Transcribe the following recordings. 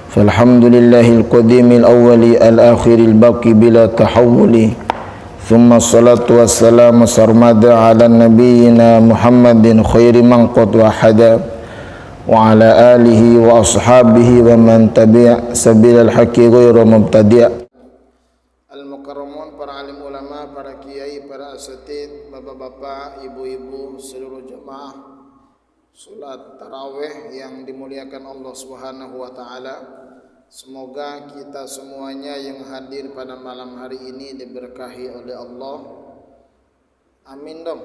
فالحمد لله القديم الأول الآخر الباقي بلا تحول ثم الصلاة والسلام سرمدا على نبينا محمد خير من قد وحدا وعلى آله وأصحابه ومن تبع سبيل الحق غير مبتدع. Al-Mukarramun, para alim ulama, para kiai, para asatid, bapak-bapak, ibu-ibu, seluruh jemaah salat tarawih yang dimuliakan Allah Subhanahu wa taala. Semoga kita semuanya yang hadir pada malam hari ini diberkahi oleh Allah. Amin dong.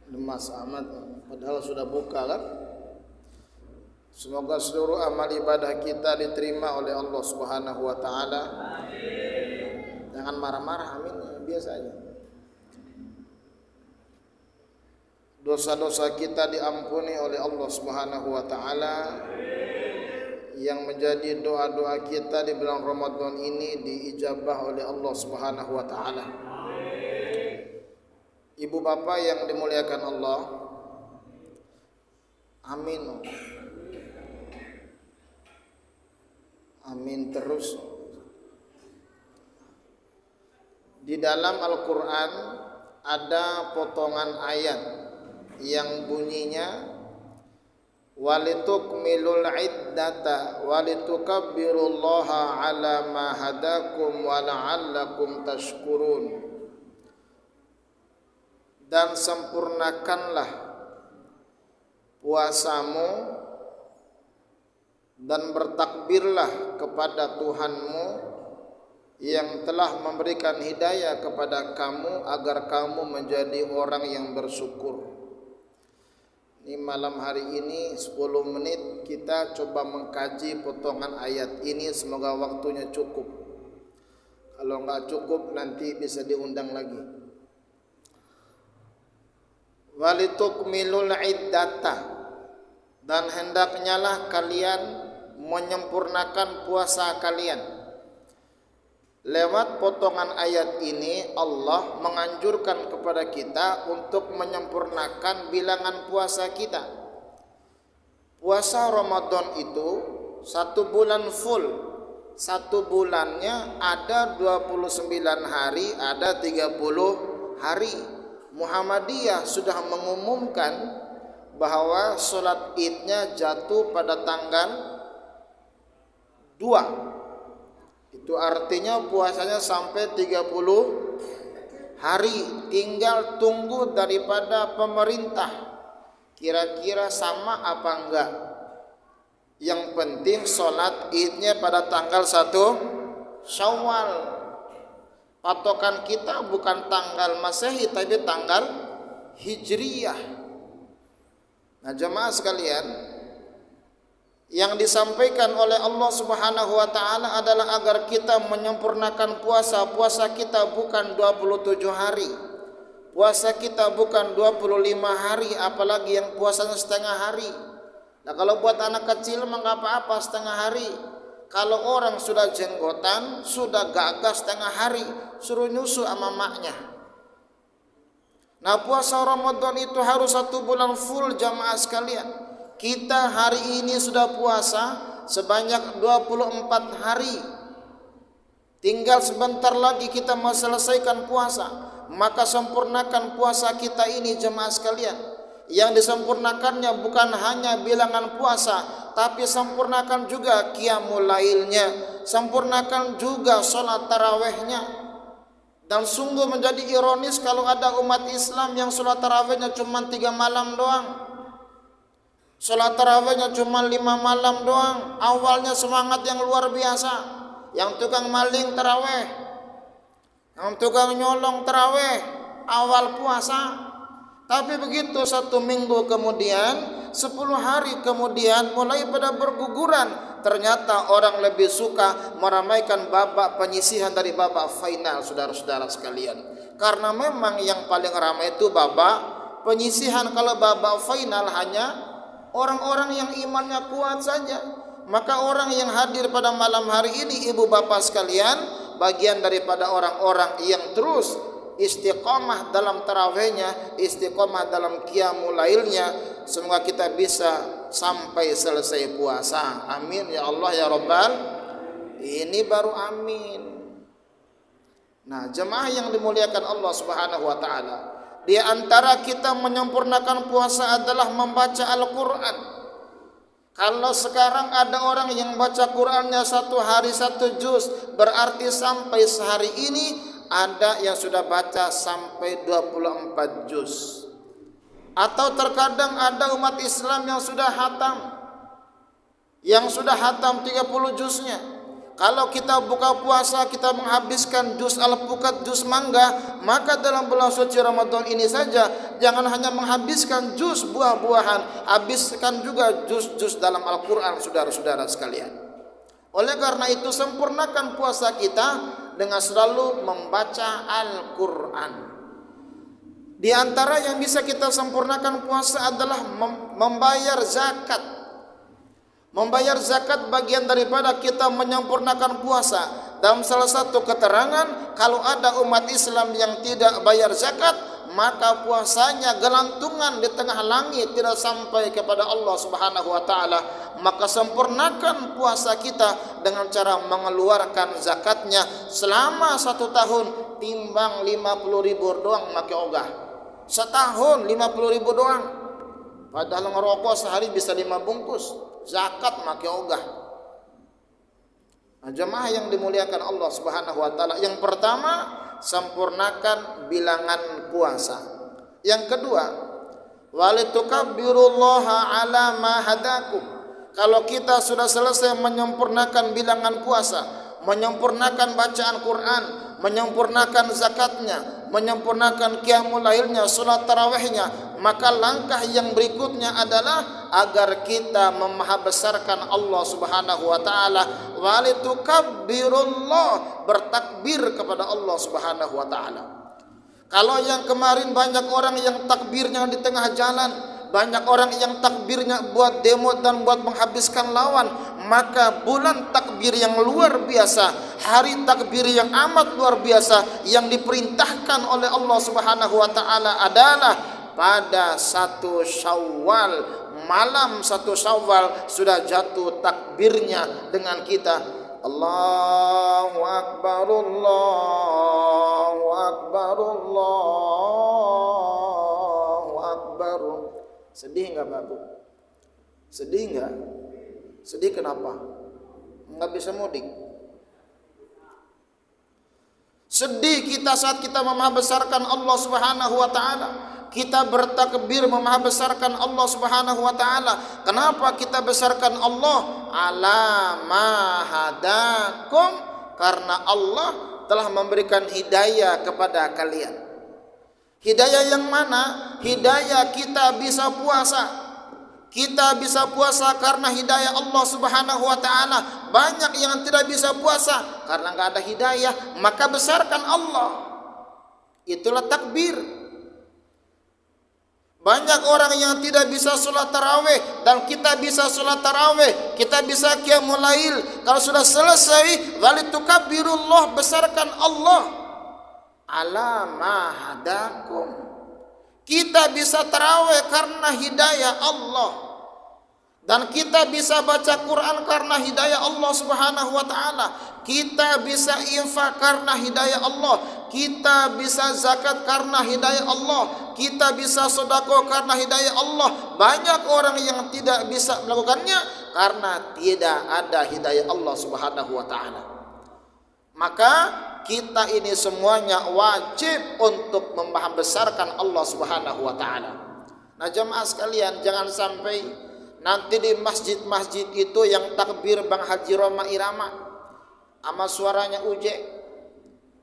Lemas amat padahal sudah buka kan? Semoga seluruh amal ibadah kita diterima oleh Allah Subhanahu wa taala. Jangan marah-marah, amin, biasa aja. Dosa-dosa kita diampuni oleh Allah Subhanahu wa taala. Yang menjadi doa-doa kita di bulan Ramadan ini diijabah oleh Allah Subhanahu wa taala. Ibu bapak yang dimuliakan Allah, amin. Amin terus. Di dalam Al-Quran ada potongan ayat yang bunyinya walitukmilul iddata walitukabbirullaha ala ma hadakum wa la'allakum tashkurun, dan sempurnakanlah puasamu dan bertakbirlah kepada Tuhanmu yang telah memberikan hidayah kepada kamu agar kamu menjadi orang yang bersyukur. Ini malam hari ini 10 menit kita coba mengkaji potongan ayat ini, semoga waktunya cukup. Kalau enggak cukup nanti bisa diundang lagi. Walitukmilul iddata, dan hendaknya lah kalian menyempurnakan puasa kalian. Lewat potongan ayat ini Allah menganjurkan kepada kita untuk menyempurnakan bilangan puasa kita. Puasa Ramadan itu 1 bulan full. 1 bulannya ada 29 hari, ada 30 hari. Muhammadiyah sudah mengumumkan bahwa sholat idnya jatuh pada tanggal 2. Itu artinya puasanya sampai 30 hari. Tinggal tunggu daripada pemerintah kira-kira sama apa enggak. Yang penting sholat idnya pada tanggal 1 Syawal. Patokan kita bukan tanggal Masehi tapi tanggal Hijriyah. Nah jemaah sekalian, yang disampaikan oleh Allah Subhanahu wa taala adalah agar kita menyempurnakan puasa. Puasa kita bukan 27 hari. Puasa kita bukan 25 hari, apalagi yang puasanya setengah hari. Nah, kalau buat anak kecil mah enggak apa-apa setengah hari. Kalau orang sudah jenggotan, sudah gagah setengah hari, suruh nyusu sama maknya. Nah, puasa Ramadan itu harus 1 bulan full jamaah sekalian. Kita hari ini sudah puasa sebanyak 24 hari. Tinggal sebentar lagi kita mau selesaikan puasa. Maka sempurnakan puasa kita ini jemaah sekalian. Yang disempurnakannya bukan hanya bilangan puasa, tapi sempurnakan juga qiyamul lailnya, sempurnakan juga sholat tarawihnya. Dan sungguh menjadi ironis kalau ada umat Islam yang sholat tarawihnya cuma 3 malam doang. Sholat tarawihnya cuma 5 malam doang. Awalnya semangat yang luar biasa. Yang tukang maling tarawih, yang tukang nyolong tarawih awal puasa. Tapi begitu 1 minggu kemudian, 10 hari kemudian mulai pada berguguran. Ternyata orang lebih suka meramaikan babak penyisihan dari babak final, saudara-saudara sekalian. Karena memang yang paling ramai itu babak penyisihan. Kalau babak final hanya orang-orang yang imannya kuat saja. Maka orang yang hadir pada malam hari ini, ibu bapak sekalian, bagian daripada orang-orang yang terus istiqomah dalam tarawihnya, istiqomah dalam qiyamul lailnya. Semoga kita bisa sampai selesai puasa. Amin ya Allah ya Rabbal. Ini baru amin. Nah, jemaah yang dimuliakan Allah Subhanahu wa taala, di antara kita menyempurnakan puasa adalah membaca Al-Qur'an. Kalau sekarang ada orang yang baca Qur'annya 1 hari 1 juz, berarti sampai sehari ini ada yang sudah baca sampai 24 juz. Atau terkadang ada umat Islam yang sudah hatam 30 juznya. Kalau kita buka puasa, kita menghabiskan juz Al-Pukat, juz Mangga, maka dalam bulan suci Ramadan ini saja, jangan hanya menghabiskan juz buah-buahan, habiskan juga juz-juz dalam Al-Quran, saudara-saudara sekalian. Oleh karena itu, sempurnakan puasa kita dengan selalu membaca Al-Quran. Di antara yang bisa kita sempurnakan puasa adalah membayar zakat. Membayar zakat bagian daripada kita menyempurnakan puasa. Dalam salah satu keterangan, kalau ada umat Islam yang tidak bayar zakat, maka puasanya gelantungan di tengah langit, tidak sampai kepada Allah Subhanahu wa taala. Maka sempurnakan puasa kita dengan cara mengeluarkan zakatnya selama 1 tahun, timbang 50.000 doang make ogah. Setahun 50.000 doang. Padahal ngerokok sehari bisa 5 bungkus. Zakat make ogah. Nah, jemaah yang dimuliakan Allah Subhanahu wa taala, yang pertama, sempurnakan bilangan puasa. Yang kedua, walitukabbirullaha ala ma hadakum. Kalau kita sudah selesai menyempurnakan bilangan puasa, menyempurnakan bacaan Quran, menyempurnakan zakatnya, menyempurnakan qiyamul lailnya, salat tarawihnya, maka langkah yang berikutnya adalah agar kita memahabesarkan Allah Subhanahu wa taala, walitukabbirullah, bertakbir kepada Allah Subhanahu wa taala. Kalau yang kemarin banyak orang yang takbirnya di tengah jalan, banyak orang yang takbirnya buat demo dan buat menghabiskan lawan, maka bulan takbir yang luar biasa, hari takbir yang amat luar biasa yang diperintahkan oleh Allah Subhanahu wa taala adalah pada 1 Syawal, malam 1 Syawal sudah jatuh takbirnya dengan kita Allahu Akbar, Allahu Akbar, Allahu Akbar. Sedih enggak Babu? Sedih enggak? Sedih kenapa? Enggak bisa mudik. Sedih kita saat kita memahabesarkan Allah Subhanahu wa taala. Kita bertakbir memahabesarkan Allah Subhanahu wa taala. Kenapa kita besarkan Allah? Ala ma hadakum, karena Allah telah memberikan hidayah kepada kalian. Hidayah yang mana? Hidayah kita bisa puasa. Kita bisa puasa karena hidayah Allah Subhanahu wa taala. Banyak yang tidak bisa puasa karena enggak ada hidayah, maka besarkan Allah. Itulah takbir. Banyak orang yang tidak bisa sholat tarawih dan kita bisa sholat tarawih, kita bisa qiyamul lail. Kalau sudah selesai, walitukabbirullah, besarkan Allah ala ma hadakum. Kita bisa tarawih karena hidayah Allah, dan kita bisa baca Quran karena hidayah Allah Subhanahu wa taala. Kita bisa infak karena hidayah Allah. Kita bisa zakat karena hidayah Allah. Kita bisa sedekah karena hidayah Allah. Banyak orang yang tidak bisa melakukannya karena tidak ada hidayah Allah Subhanahu wa taala. Maka kita ini semuanya wajib untuk membesarkan Allah Subhanahu wa taala. Nah, jemaah sekalian, jangan sampai nanti di masjid-masjid itu yang takbir Bang Haji Roma Irama sama suaranya ujek,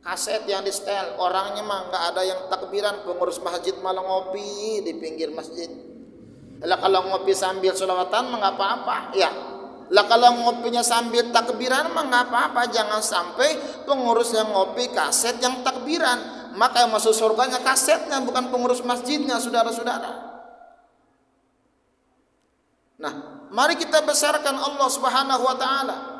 kaset yang di setel, orangnya mah nggak ada yang takbiran, pengurus masjid malah ngopi di pinggir masjid. Lah kalau ngopi sambil sholawatan mah nggak apa-apa, ya. Lah kalau ngopinya sambil takbiran mah nggak apa-apa. Jangan sampai pengurus yang ngopi kaset yang takbiran, maka yang masuk surganya kasetnya bukan pengurus masjidnya, saudara-saudara. Nah, mari kita besarkan Allah Subhanahu wa taala.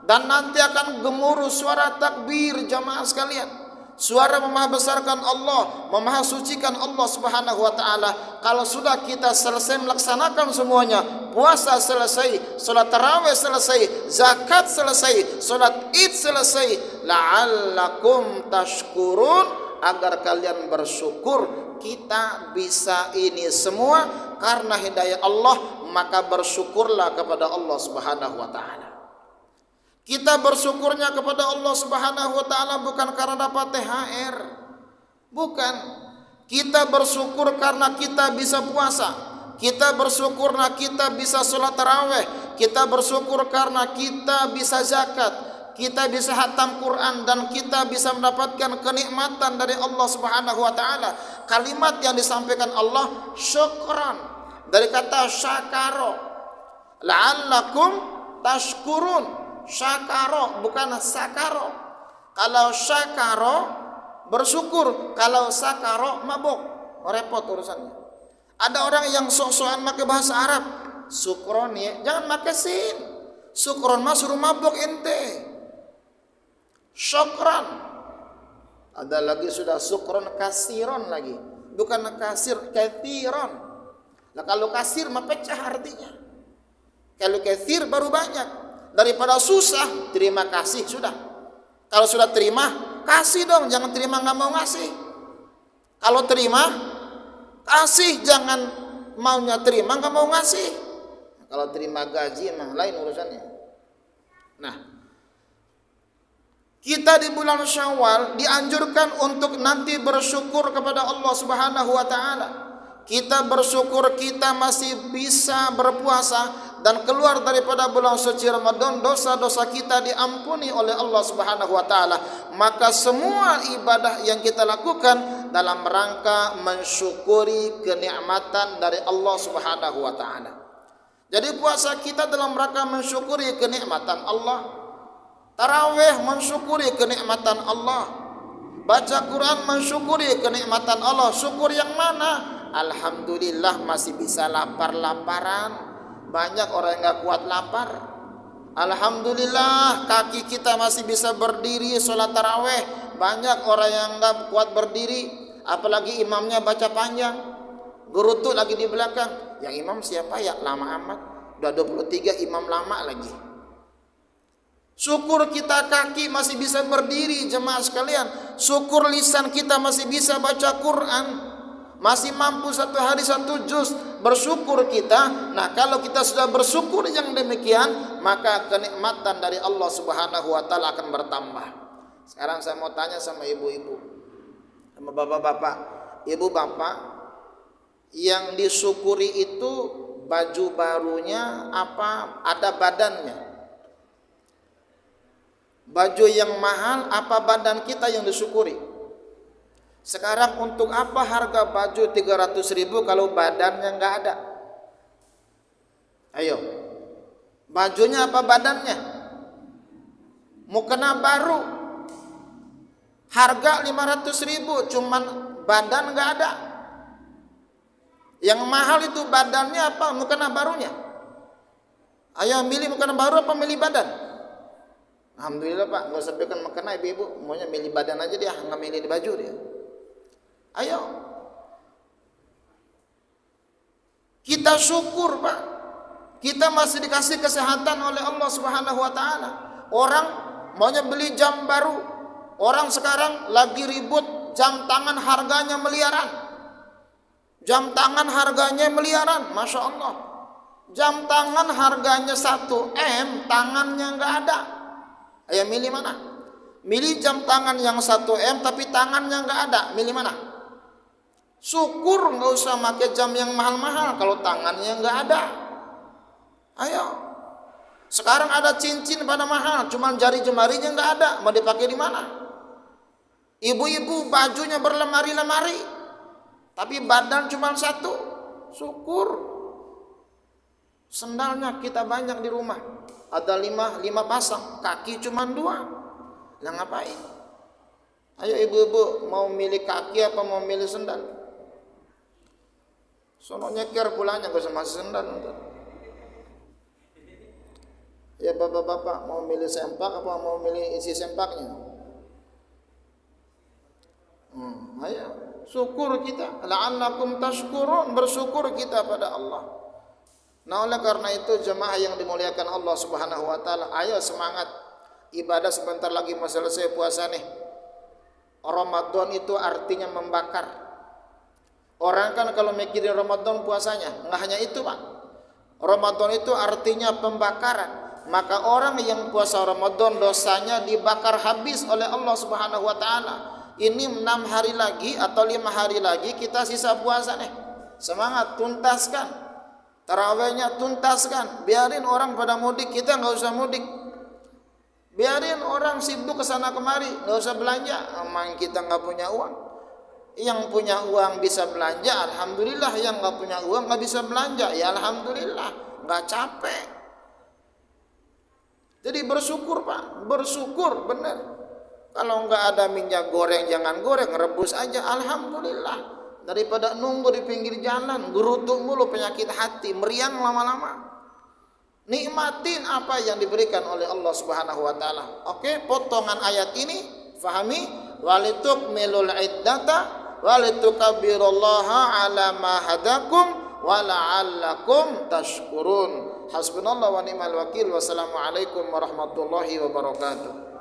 Dan nanti akan gemuruh suara takbir, jamaah sekalian. suara membesarkan Allah, memahasucikan Allah Subhanahu wa taala. Kalau sudah kita selesai melaksanakan semuanya, puasa selesai, salat tarawih selesai, zakat selesai, salat Id selesai, la'allakum tashkurun, agar kalian bersyukur. Kita bisa ini semua karena hidayah Allah, maka bersyukurlah kepada Allah Subhanahu wa taala. Kita bersyukurnya kepada Allah Subhanahu wa taala bukan karena dapat THR. Bukan. Kita bersyukur karena kita bisa puasa. Kita bersyukur karena kita bisa salat tarawih. Kita bersyukur karena kita bisa zakat. Kita bisa khatam Quran dan kita bisa mendapatkan kenikmatan dari Allah Subhanahu wa taala. Kalimat yang disampaikan Allah syukran, dari kata syakaro. La'allakum tashkurun. Syakaro bukan sakaro. Kalau syakaro bersyukur, kalau sakaro mabuk, repot urusannya. Ada orang yang sok-sokan pakai bahasa Arab, syukron ya, jangan pakai sin. Syukron mah suruh mabuk ente. Syukran. Ada lagi sudah syukron kasiron lagi, bukan kasir, kathiron. Nah kalau kasir mah pecah artinya. Kalau kathir baru banyak. Daripada susah, terima kasih sudah. Kalau sudah terima, kasih dong. Jangan terima nggak mau ngasih. Kalau terima, kasih. Jangan maunya terima nggak mau ngasih. Kalau terima gaji emang lain urusannya. Nah, kita di bulan Syawal dianjurkan untuk nanti bersyukur kepada Allah Subhanahu wa taala. Kita bersyukur kita masih bisa berpuasa dan keluar daripada bulan suci Ramadan, dosa-dosa kita diampuni oleh Allah Subhanahu wa taala. Maka semua ibadah yang kita lakukan dalam rangka mensyukuri kenikmatan dari Allah Subhanahu wa taala. Jadi puasa kita dalam rangka mensyukuri kenikmatan Allah. Tarawih mensyukuri kenikmatan Allah. Baca Quran mensyukuri kenikmatan Allah. Syukur yang mana? Alhamdulillah masih bisa lapar-laparan. Banyak orang yang gak kuat lapar. Alhamdulillah kaki kita masih bisa berdiri sholat taraweh. Banyak orang yang gak kuat berdiri, apalagi imamnya baca panjang, gerutu lagi di belakang. Yang imam siapa ya? Lama amat. Udah 23 imam lama lagi. Syukur kita kaki masih bisa berdiri, jemaah sekalian. Syukur lisan kita masih bisa baca Quran, masih mampu satu hari satu juz. Bersyukur kita. Nah kalau kita sudah bersyukur yang demikian, maka kenikmatan dari Allah Subhanahu wa taala akan bertambah. Sekarang saya mau tanya sama ibu-ibu, sama bapak-bapak. Ibu bapak, yang disyukuri itu baju barunya apa ada badannya? Baju yang mahal apa badan kita yang disyukuri? Sekarang untuk apa harga baju 300.000 kalau badannya nggak ada? Ayo, bajunya apa badannya? Mukena baru, harga 500.000, cuman badan nggak ada. Yang mahal itu badannya apa mukena barunya? Ayo milih mukena baru apa milih badan? Alhamdulillah Pak, nggak usah belikan mukena ibu-ibu, maunya milih badan aja dia, nggak milih di baju dia. Ayo, kita syukur Pak, kita masih dikasih kesehatan oleh Allah Subhanahu wa taala. Orang maunya beli jam baru, orang sekarang lagi ribut jam tangan harganya miliaran. Jam tangan harganya miliaran, Masya Allah. Jam tangan harganya 1M, tangannya nggak ada. Ayo milih mana? Milih jam tangan yang 1M tapi tangannya nggak ada, milih mana? Syukur nggak usah pakai jam yang mahal-mahal kalau tangannya nggak ada. Ayo. Sekarang ada cincin pada mahal, cuman jari jemarinya nggak ada, mau dipakai di mana? Ibu-ibu bajunya berlemari-lemari, tapi badan cuma satu. Syukur. Sendalnya kita banyak di rumah, ada lima pasang, kaki cuma 2. Lah ngapain? Ayo ibu-ibu, mau milih kaki apa mau milih sendal? Sono nyeker pulanya gak usah masih sendal. Ya bapak-bapak, mau milih sempak apa mau milih isi sempaknya? syukur kita, la'allakum tashkurun, bersyukur kita pada Allah. Nah, oleh karena itu jemaah yang dimuliakan Allah Subhanahu wa taala, ayo semangat. Ibadah sebentar lagi mau selesai puasa nih. Ramadan itu artinya membakar. Orang kan kalau mikirin Ramadan puasanya, enggak hanya itu, Pak. Ramadan itu artinya pembakaran. Maka orang yang puasa Ramadan dosanya dibakar habis oleh Allah Subhanahu wa taala. Ini 6 hari lagi atau 5 hari lagi kita sisa puasa nih. Semangat, tuntaskan. Tarawihnya tuntaskan. Biarin orang pada mudik, kita nggak usah mudik. Biarin orang sibuk ke sana kemari, nggak usah belanja. Emang kita nggak punya uang. Yang punya uang bisa belanja, alhamdulillah. Yang nggak punya uang nggak bisa belanja, ya alhamdulillah. Nggak capek. Jadi bersyukur, Pak. Bersyukur benar. Kalau enggak ada minyak goreng, jangan goreng, rebus aja, alhamdulillah. Daripada nunggu di pinggir jalan, gerutu mulu, penyakit hati, meriang lama-lama. Nikmatin apa yang diberikan oleh Allah Subhanahu wa taala. Oke, potongan ayat ini fahami, walitukmilul iddata walitukabbirullaha ala ma hadakum wa la'allakum tashkurun. Hasbunallahu wa ni'mal wakil. Wassalamualaikum warahmatullahi wabarakatuh.